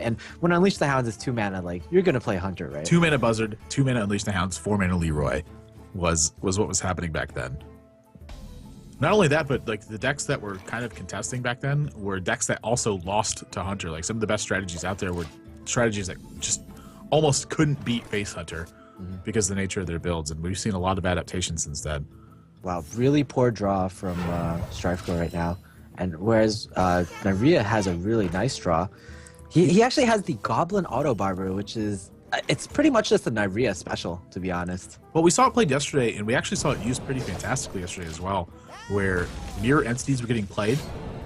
And when Unleash the Hounds is 2 mana, like, you're going to play Hunter, right? 2 mana Buzzard, 2 mana Unleash the Hounds, 4 mana Leroy was what was happening back then. Not only that, but like the decks that were kind of contesting back then were decks that also lost to Hunter. Like some of the best strategies out there were strategies that just almost couldn't beat Face Hunter because of the nature of their builds, and we've seen a lot of adaptations since then. Wow, really poor draw from strneir2 right now. And whereas Nairia has a really nice draw, he actually has the Goblin Auto Barber, which is it's pretty much just a Nairia special, to be honest. Well, we saw it played yesterday, and we actually saw it used pretty fantastically yesterday as well, where mirror entities were getting played,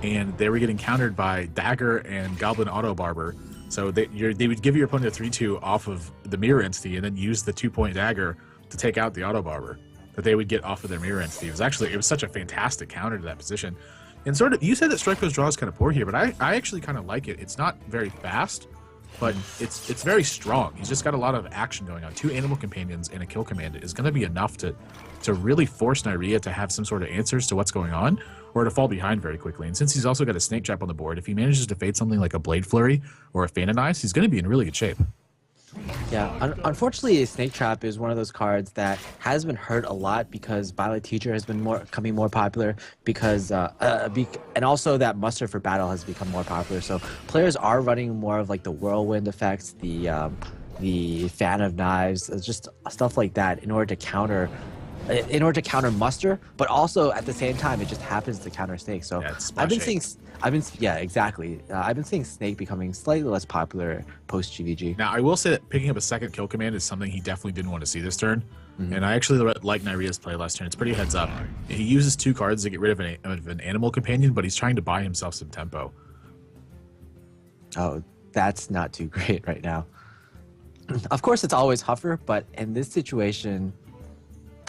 and they were getting countered by Dagger and Goblin Auto Barber. So they would give your opponent a 3/2 off of the mirror entity, and then use the 2-point Dagger to take out the Auto Barber that they would get off of their mirror entity. It was such a fantastic counter to that position. And sort of, you said that strneir2's draw is kind of poor here, but I actually kind of like it. It's not very fast, but it's very strong. He's just got a lot of action going on. 2 animal companions and a kill command is going to be enough to really force Nairia to have some sort of answers to what's going on, or to fall behind very quickly. And since he's also got a Snake Trap on the board, if he manages to fade something like a Blade Flurry or a Phanonize, he's going to be in really good shape. Yeah, unfortunately, Snake Trap is one of those cards that has been hurt a lot because Violet Teacher has been becoming more popular because, and also that Muster for Battle has become more popular. So players are running more of like the Whirlwind effects, the Fan of Knives, just stuff like that in order to counter Muster, but also at the same time it just happens to counter Snake. So yeah, I've been seeing Snake becoming slightly less popular post GVG. Now I will say that picking up a second kill command is something he definitely didn't want to see this turn, and I actually like Nairia's play last turn. It's pretty heads up. He uses 2 cards to get rid of an animal companion, but he's trying to buy himself some tempo. Oh, that's not too great right now. Of course, it's always Huffer, but in this situation,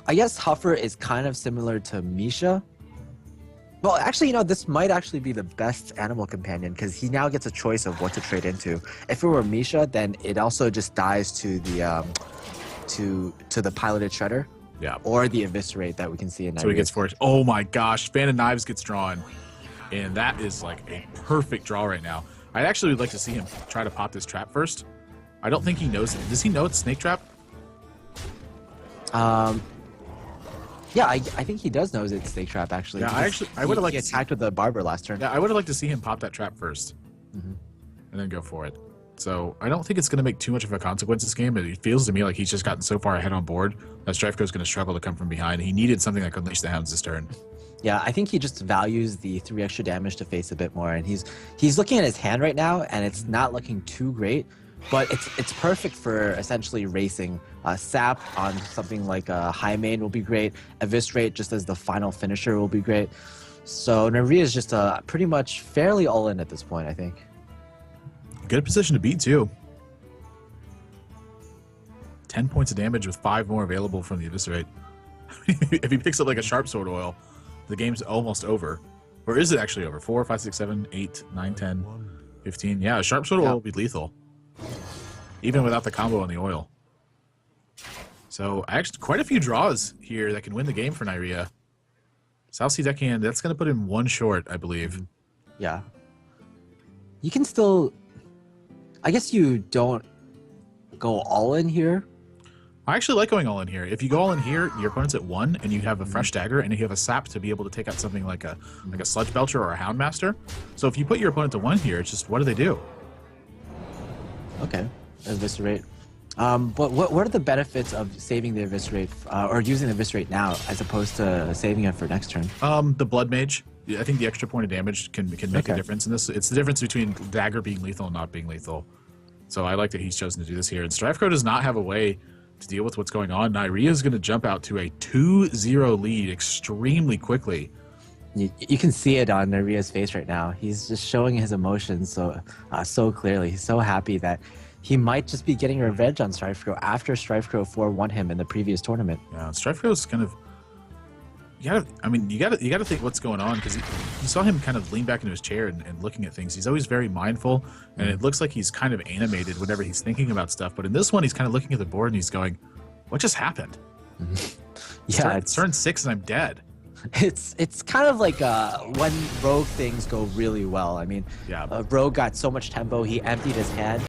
I guess Huffer is kind of similar to Misha. Well, actually, this might actually be the best animal companion because he now gets a choice of what to trade into. If it were Misha, then it also just dies to the to the piloted shredder, or the eviscerate that we can see in. So he gets forced. Oh my gosh, Fan of Knives gets drawn, and that is like a perfect draw right now. I actually would like to see him try to pop this trap first. I don't think he knows it. Does he know it's Snake Trap? Yeah, I think he does know it's Snake Trap, actually. Yeah, I would have liked to attacked with the Barber last turn. Yeah, I would have liked to see him pop that trap first, and then go for it. So I don't think it's going to make too much of a consequence this game, but it feels to me like he's just gotten so far ahead on board that strneir2 is going to struggle to come from behind. He needed something that could Unleash the Hounds this turn. Yeah, I think he just values the 3 extra damage to face a bit more, and he's looking at his hand right now, and it's not looking too great. But it's perfect for essentially racing. Sap on something like a High Main will be great. Eviscerate just as the final finisher will be great. So Nairia is just pretty much fairly all in at this point, I think. Good position to beat too. 10 points of damage with 5 more available from the Eviscerate. If he picks up like a Sharp Sword Oil, the game's almost over. Or is it actually over? 4, 5, 6, 7, 8, 9, 10, 15. Yeah, a Sharp Sword Oil will be lethal, even without the combo on the oil. So actually quite a few draws here that can win the game for Nairia. South Sea Deckhand, that's going to put him 1 short, I believe. Yeah. You can still... I guess you don't go all in here. I actually like going all in here. If you go all in here, your opponent's at 1, and you have a fresh dagger, and you have a sap to be able to take out something like a Sludge Belcher or a Houndmaster. So if you put your opponent to 1 here, it's just, what do they do? Okay. Eviscerate. But what are the benefits of saving the Eviscerate or using the Eviscerate now as opposed to saving it for next turn? The Blood Mage. I think the extra point of damage can make a difference in this. It's the difference between Dagger being lethal and not being lethal. So I like that he's chosen to do this here. And strneir2 does not have a way to deal with what's going on. Nairia is going to jump out to a 2-0 lead extremely quickly. You can see it on Nairia's face right now. He's just showing his emotions so clearly. He's so happy that he might just be getting revenge on strneir2 after strneir2 4-1 him in the previous tournament. Yeah, strneir2 is kind of... You gotta think what's going on, because you saw him kind of lean back into his chair and looking at things. He's always very mindful, and it looks like he's kind of animated whenever he's thinking about stuff. But in this one, he's kind of looking at the board and he's going, "What just happened? Yeah, it's turn 6 and I'm dead." It's kind of like when Rogue things go really well. I mean, Yeah. Rogue got so much tempo, he emptied his hand.